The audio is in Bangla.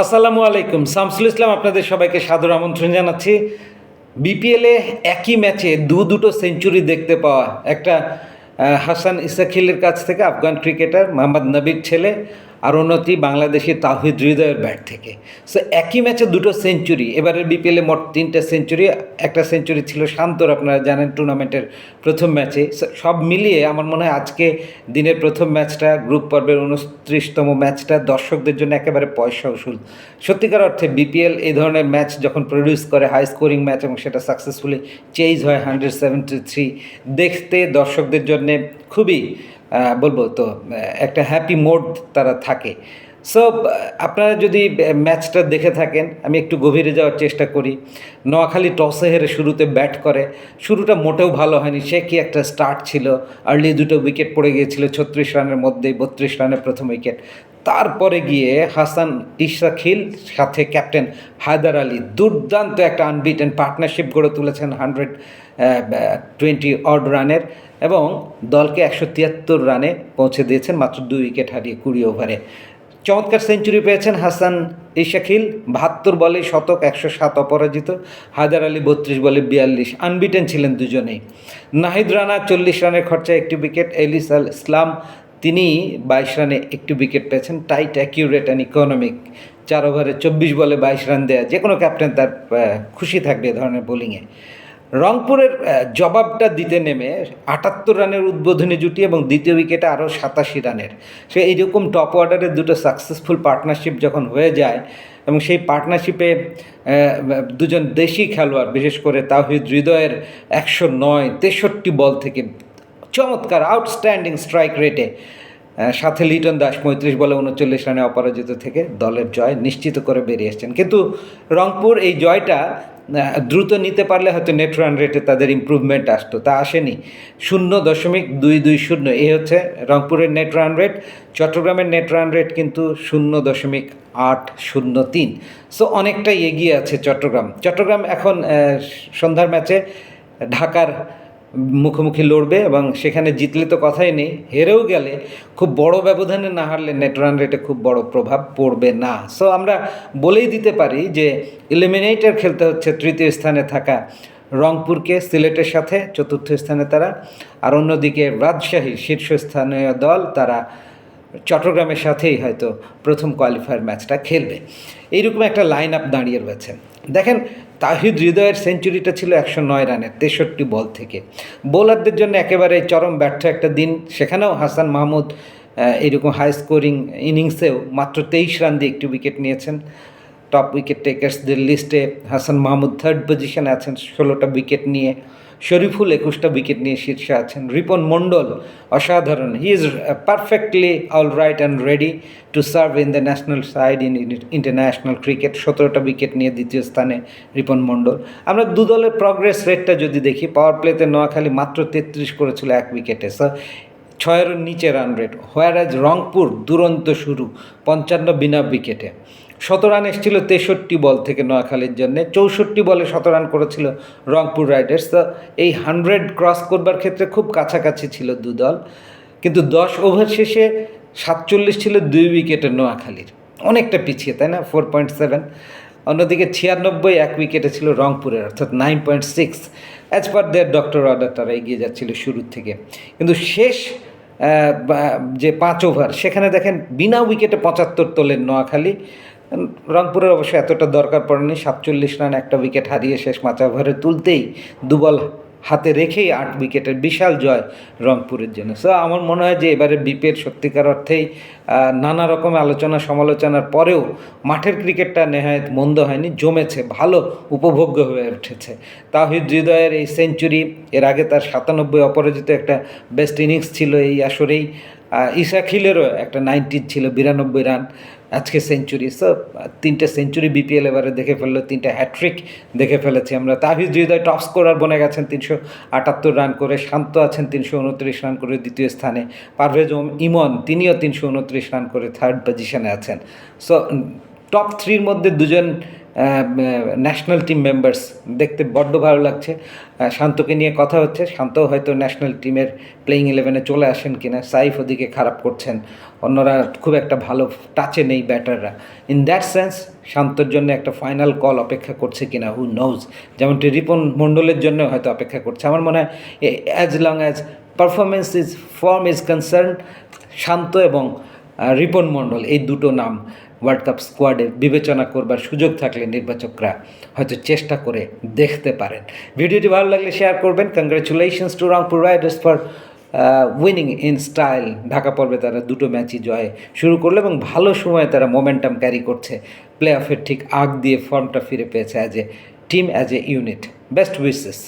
আসসালামু আলাইকুম। শামসুল ইসলাম আপনাদের সবাইকে সাদর আমন্ত্রণ জানাচ্ছি। বিপিএলে একই ম্যাচে দুটো সেঞ্চুরি দেখতে পাওয়া, একটা হাসান ইসাখিলের কাছ থেকে, আফগান ক্রিকেটার মোহাম্মদ নবীর ছেলে, আর অন্যটি বাংলাদেশি তাওহিদ হৃদয়ের ব্যাট থেকে। সো একই ম্যাচে দুটো সেঞ্চুরি। এবারের বিপিএলে মোট 3টে সেঞ্চুরি, একটা সেঞ্চুরি ছিল শান্তর, আপনারা জানেন, টুর্নামেন্টের প্রথম ম্যাচে। সব মিলিয়ে আমার মনে হয় আজকে দিনের প্রথম ম্যাচটা, গ্রুপ পর্বের 29তম ম্যাচটা দর্শকদের জন্য একেবারে পয়সা উসুল। সত্যিকার অর্থে বিপিএল এই ধরনের ম্যাচ যখন প্রডিউস করে, হাই স্কোরিং ম্যাচ, এবং সেটা সাকসেসফুলি চেজ হয় 173, দেখতে দর্শকদের জন্যে খুবই বলবো তো একটা হ্যাপি মোড তারা থাকে। সো আপনারা যদি ম্যাচটা দেখে থাকেন, আমি একটু গভীরে যাওয়ার চেষ্টা করি। নোয়াখালী টসে হেরে শুরুতে ব্যাট করে, শুরুটা মোটেও ভালো হয়নি। সে কি একটা স্টার্ট ছিল, আর্লি দুটো উইকেট পড়ে গিয়েছিল 36 রানের মধ্যেই, 32 রানের প্রথম উইকেট। তারপরে গিয়ে হাসান ইসাখিল সাথে ক্যাপ্টেন হায়দার আলী দুর্দান্ত একটা আনবিটেন পার্টনারশিপ গড়ে তুলেছেন 120 অড রানের, এবং দলকে 173 রানে পৌঁছে দিয়েছেন মাত্র 2 উইকেট হারিয়ে 20 ওভারে। চমৎকার সেঞ্চুরি পেয়েছেন হাসান ইসাখিল, 72 বলে শতক, 107 অপরাজিত। হায়দার আলী 32 বলে 42, আনবিটেন ছিলেন দুজনেই। নাহিদ রানা 40 রানের খরচায় একটি উইকেট। এলিস আল ইসলাম তিনি 22 রানে একটি উইকেট পেয়েছেন। টাইট, অ্যাকিউরেট অ্যান্ড ইকোনমিক, 4 ওভারে 24 বলে 22 রান দেয়া, যে কোনো ক্যাপ্টেন তার খুশি থাকবে এ ধরনের বোলিংয়ে। রংপুরের জবাবটা দিতে নেমে 78 রানের উদ্বোধনী জুটি, এবং দ্বিতীয় উইকেটে আরও 87 রানের। সে এইরকম টপ অর্ডারের দুটো সাকসেসফুল পার্টনারশিপ যখন হয়ে যায়, এবং সেই পার্টনারশিপে দুজন দেশি খেলোয়াড়, বিশেষ করে তাওহিদ হৃদয়ের 109 63 বল থেকে চমৎকার আউটস্ট্যান্ডিং স্ট্রাইক রেটে, সাথে লিটন দাস 35 বলে 39 রানে অপরাজিত থেকে দলের জয় নিশ্চিত করে বেরিয়ে এসছেন। কিন্তু রংপুর এই জয়টা দ্রুত নিতে পারলে হয়তো নেট রান রেটে তাদের ইম্প্রুভমেন্ট আসতো, তা আসেনি। 0.220, এই হচ্ছে রংপুরের নেট রান রেট। চট্টগ্রামের নেট রান রেট কিন্তু 0.803। সো অনেকটাই এগিয়ে আছে চট্টগ্রাম এখন সন্ধ্যার ম্যাচে ঢাকার মুখোমুখি লড়বে, এবং সেখানে জিতলে তো কথাই নেই, হেরেও গেলে খুব বড় ব্যবধানে না হারলে নেট রান রেটে খুব বড় প্রভাব পড়বে না। সো আমরা বলেই দিতে পারি যে এলিমিনেটর খেলতে হচ্ছে তৃতীয় স্থানে থাকা রংপুরকে সিলেটের সাথে, চতুর্থ স্থানে তারা, আর অন্যদিকে রাজশাহী শীর্ষস্থানীয় দল, তারা চট্টগ্রামের সাথেই হয়তো প্রথম কোয়ালিফায়ার ম্যাচটা খেলবে। এইরকম একটা লাইন আপ দাঁড়িয়ে রয়েছে। দেখেন, তাহিদ হৃদয়ের সেঞ্চুরিটা ছিল 109 রানের 63 বল থেকে। বোলারদের জন্য একেবারে চরম ব্যর্থ একটা দিন। সেখানেও হাসান মাহমুদ এরকম হাই স্কোরিং ইনিংসেও মাত্র 23 রান দিয়ে একটি উইকেট নিয়েছেন। টপ উইকেট টেকার্সদের লিস্টে হাসান মাহমুদ 3rd পজিশনে আছেন 16টা উইকেট নিয়ে। শরীফুল 21টা উইকেট নিয়ে শীর্ষে আছেন। রিপন মণ্ডল অসাধারণ, he is perfectly all right and ready to serve in the national side in international cricket. 17টা উইকেট নিয়ে দ্বিতীয় স্থানে রিপন মণ্ডল। আমরা দু দলের প্রগ্রেস রেটটা যদি দেখি, পাওয়ার প্লেতে নোয়াখালী মাত্র 33 করেছিল 1 উইকেটে, সো 6-এর নিচে রান রেট। হোয়ারাজ রংপুর দুরন্ত শুরু, 55 বিনা উইকেটে। 100 রান এসেছিল 63 বল থেকে নোয়াখালীর জন্যে, 64 বলে 100 রান করেছিল রংপুর রাইডার্স। তো এই 100 ক্রস করবার ক্ষেত্রে খুব কাছাকাছি ছিল দু দল, কিন্তু 10 ওভার শেষে 47 ছিল 2 উইকেটের নোয়াখালীর, অনেকটা পিছিয়ে, তাই না? 4.7। অন্যদিকে 96 1 উইকেটে ছিল রংপুরের, অর্থাৎ 9.6। অ্যাজ পার দেয়ার ডক্টর অর্ডার তারা এগিয়ে যাচ্ছিল শুরুর থেকে। কিন্তু শেষ যে 5 ওভার, সেখানে দেখেন বিনা উইকেটে 75 তোলেন নোয়াখালী। রংপুরের অবশ্য এতটা দরকার পড়েনি, 47 রান, একটা উইকেট হারিয়ে শেষ 5 ওভারে তুলতেই দুবল হাতে রেখেই 8 উইকেটের বিশাল জয় রংপুরের জন্য। সো আমার মনে হয় যে এবারে বিপিএল সত্যিকার অর্থেই নানা রকম আলোচনা সমালোচনার পরেও মাঠের ক্রিকেটটা নেহায়েত মন্দ হয়নি, জমেছে, ভালো উপভোগ্য হয়ে উঠেছে। তাওহিদ হৃদয়ের এই সেঞ্চুরি, এর আগে তার 97 অপরাজিত একটা বেস্ট ইনিংস ছিল এই আসরেই। ইসাখিলেরও একটা 90 ছিল, 92 রান, আজকে সেঞ্চুরি। সো 3টে সেঞ্চুরি বিপিএল এবারে দেখে ফেললো, 3টে হ্যাট্রিক দেখে ফেলেছি আমরা। তাহিদ হৃদয় টপ স্কোরার বনে গেছেন 378 রান করে। শান্ত আছেন 329 রান করে দ্বিতীয় স্থানে। পারভেজ ইমন তিনিও 329 রান করে 3rd পজিশনে আছেন। সো টপ 3-র মধ্যে দুজন ন্যাশনাল টিম মেম্বার্স দেখতে বড্ড ভালো লাগছে। শান্তকে নিয়ে কথা হচ্ছে, শান্তও হয়তো ন্যাশনাল টিমের প্লেইং 11-এ চলে আসেন কিনা। সাইফ ওদিকে খারাপ করছেন, অন্যরা খুব একটা ভালো টাচে নেই ব্যাটাররা। ইন দ্যাট সেন্স শান্তর জন্য একটা ফাইনাল কল অপেক্ষা করছে কিনা, হু নোজ। যেমনটি রিপন মণ্ডলের জন্য হয়তো অপেক্ষা করছে। আমার মনে হয় as long as form is concern, Shanto এবং রিপন মণ্ডল এই দুটো নাম ওয়ার্ল্ড কাপ স্কোয়াডে বিবেচনা করবার সুযোগ থাকলে নির্বাচকরা হয়তো চেষ্টা করে দেখতে পারেন। ভিডিওটি ভালো লাগলে শেয়ার করবেন। Congratulations two Rangpur Riders for winning in style. Dhaka পর্বে তারা দুটো ম্যাচই জয়ে শুরু করলো এবং ভালো সময়ে তারা মোমেন্টাম ক্যারি করছে। প্লে অফের ঠিক আগ দিয়ে ফর্মটা ফিরে পেয়েছে as a team, as a unit. Best wishes.